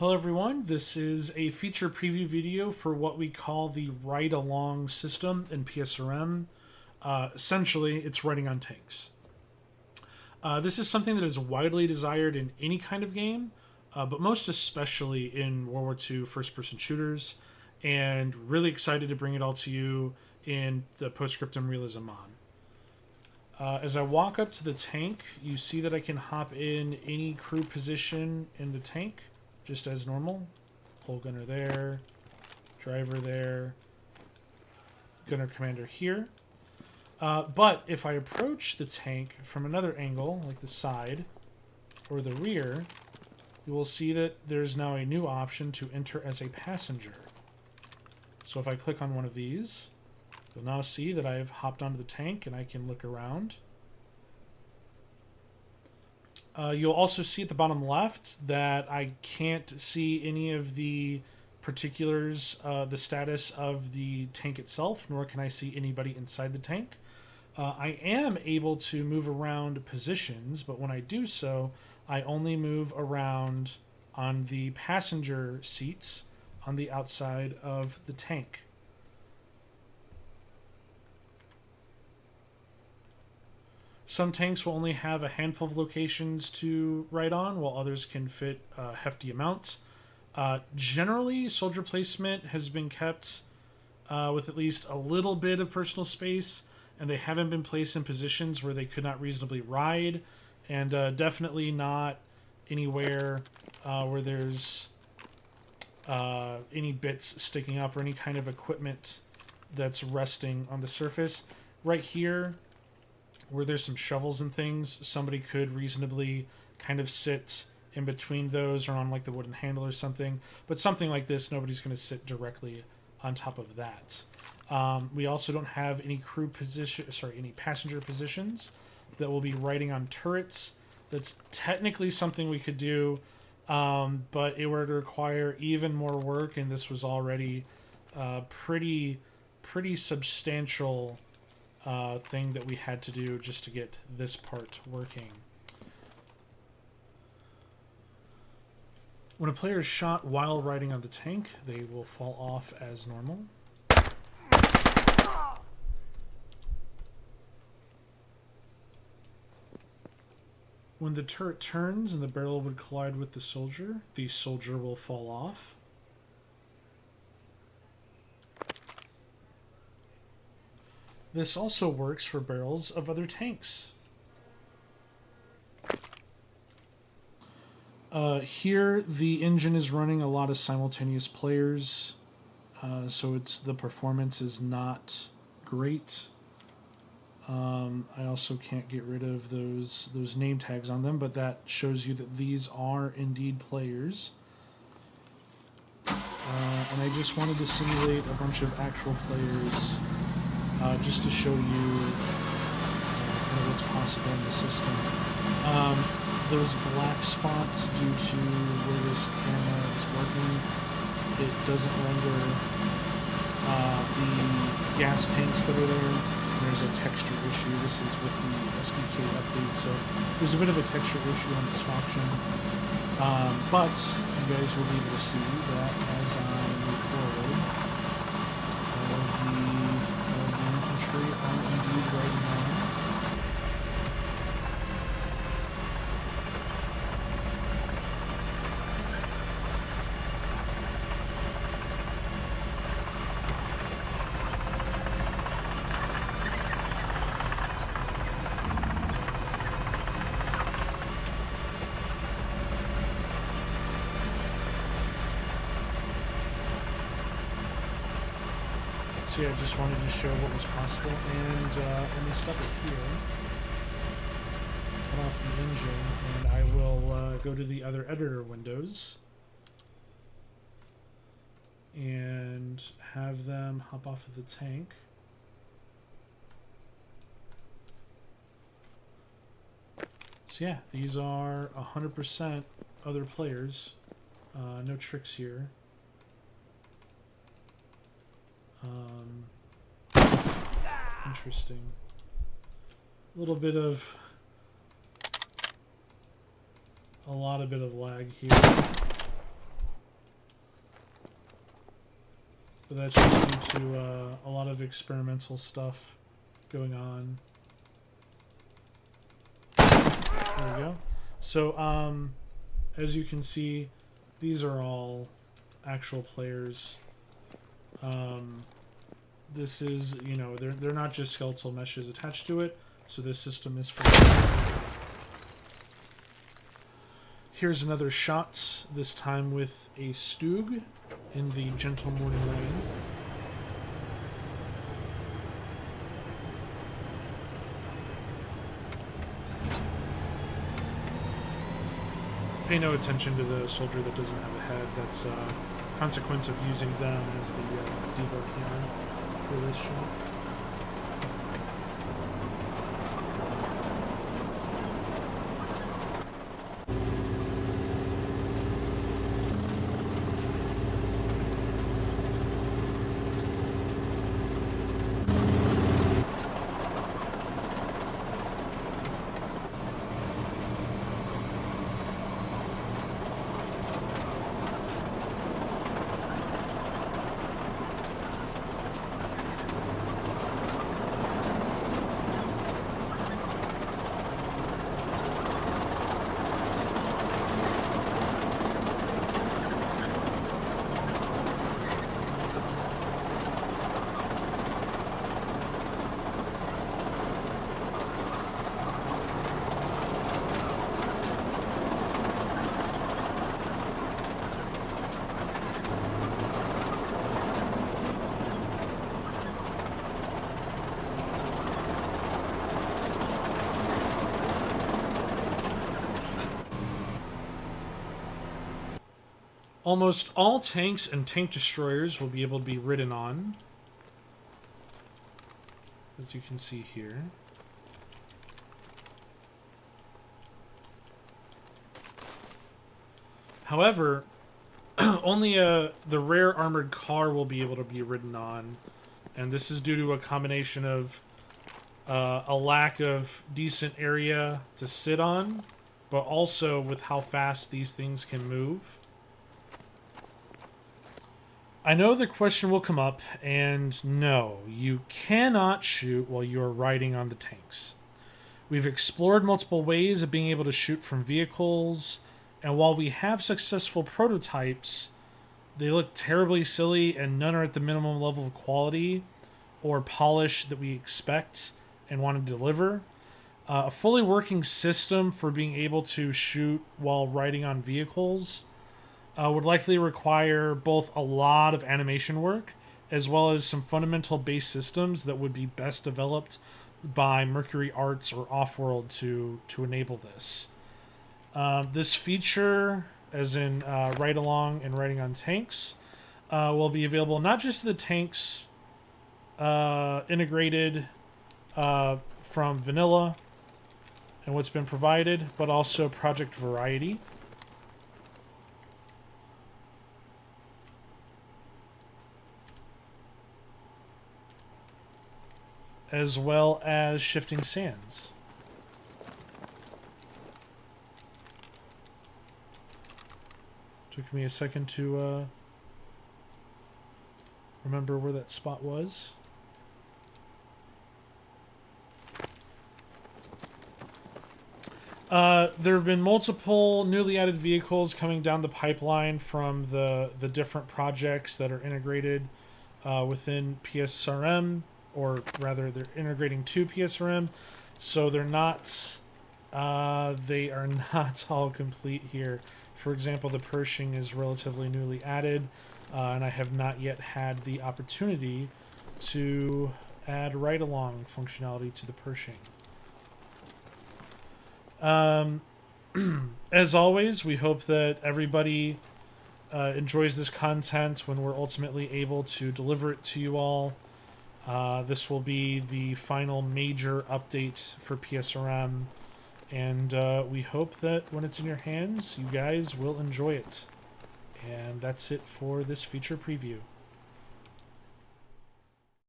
Hello everyone, this is a feature preview video for what we call the Ridealong system in PSRM. Essentially, it's riding on tanks. This is something that is widely desired in any kind of game, but most especially in World War II first-person shooters, and really excited to bring it all to you in the Postscriptum Realism mod. As I walk up to the tank, you see that I can hop in any crew position in the tank, just as normal. Hull gunner there, driver there, gunner commander here. But if I approach the tank from another angle, like the side or the rear, you will see that there's now a new option to enter as a passenger. So if I click on one of these, you'll now see that I've hopped onto the tank and I can look around. You'll also see at the bottom left that I can't see any of the particulars, the status of the tank itself, nor can I see anybody inside the tank. I am able to move around positions, but when I do so, I only move around on the passenger seats on the outside of the tank. Some tanks will only have a handful of locations to ride on, while others can fit hefty amounts. Generally, soldier placement has been kept with at least a little bit of personal space, and they haven't been placed in positions where they could not reasonably ride, and definitely not anywhere where there's any bits sticking up or any kind of equipment that's resting on the surface. Right here, where there's some shovels and things, somebody could reasonably kind of sit in between those or on like the wooden handle or something. But something like this, nobody's going to sit directly on top of that. We also don't have any any passenger positions that will be riding on turrets. That's technically something we could do, but it would require even more work, and this was already pretty substantial thing that we had to do just to get this part working. When a player is shot while riding on the tank, they will fall off as normal. When the turret turns and the barrel would collide with the soldier will fall off. This also works for barrels of other tanks. Here, the engine is running a lot of simultaneous players, so the performance is not great. I also can't get rid of those name tags on them, but that shows you that these are indeed players. And I just wanted to simulate a bunch of actual players. Just to show you kind of what's possible in the system. Those black spots, due to where this camera is working, it doesn't render the gas tanks that are there. There's a texture issue. This is with the SDK update, so there's a bit of a texture issue on this faction. But you guys will be able to see that as I move forward, are indeed riding on. So yeah, I just wanted to show what was possible, and let me stop it here, cut off the engine, and I will go to the other editor windows and have them hop off of the tank. So yeah, these are 100% other players, no tricks here. Interesting. A lot of bit of lag here. but that's just due to a lot of experimental stuff going on. There we go. So, as you can see, these are all actual players. This is, you know, they're not just skeletal meshes attached to it, so this system is for. Here's another shot, this time with a Stug in the gentle morning rain. Pay no attention to the soldier that doesn't have a head. That's a consequence of using them as the debug cannon for this shot. Almost all tanks and tank destroyers will be able to be ridden on, as you can see here. However, only the rare armored car will be able to be ridden on, and this is due to a combination of a lack of decent area to sit on, but also with how fast these things can move. I know the question will come up, and no, you cannot shoot while you are riding on the tanks. We've explored multiple ways of being able to shoot from vehicles, and while we have successful prototypes, they look terribly silly and none are at the minimum level of quality or polish that we expect and want to deliver. A fully working system for being able to shoot while riding on vehicles would likely require both a lot of animation work as well as some fundamental base systems that would be best developed by Mercury Arts or Offworld to enable this. This feature, as in Ridealong and riding on tanks, will be available not just to the tanks integrated from vanilla and what's been provided, but also Project Variety. As well as Shifting Sands. Took me a second to remember where that spot was. There have been multiple newly added vehicles coming down the pipeline from the different projects that are integrated within PSRM, or rather they're integrating to PSRM, so they are not all complete here. For example, the Pershing is relatively newly added, and I have not yet had the opportunity to add ride-along functionality to the Pershing. As always, we hope that everybody enjoys this content when we're ultimately able to deliver it to you all. This will be the final major update for PSRM, and we hope that when it's in your hands, you guys will enjoy it. And that's it for this feature preview.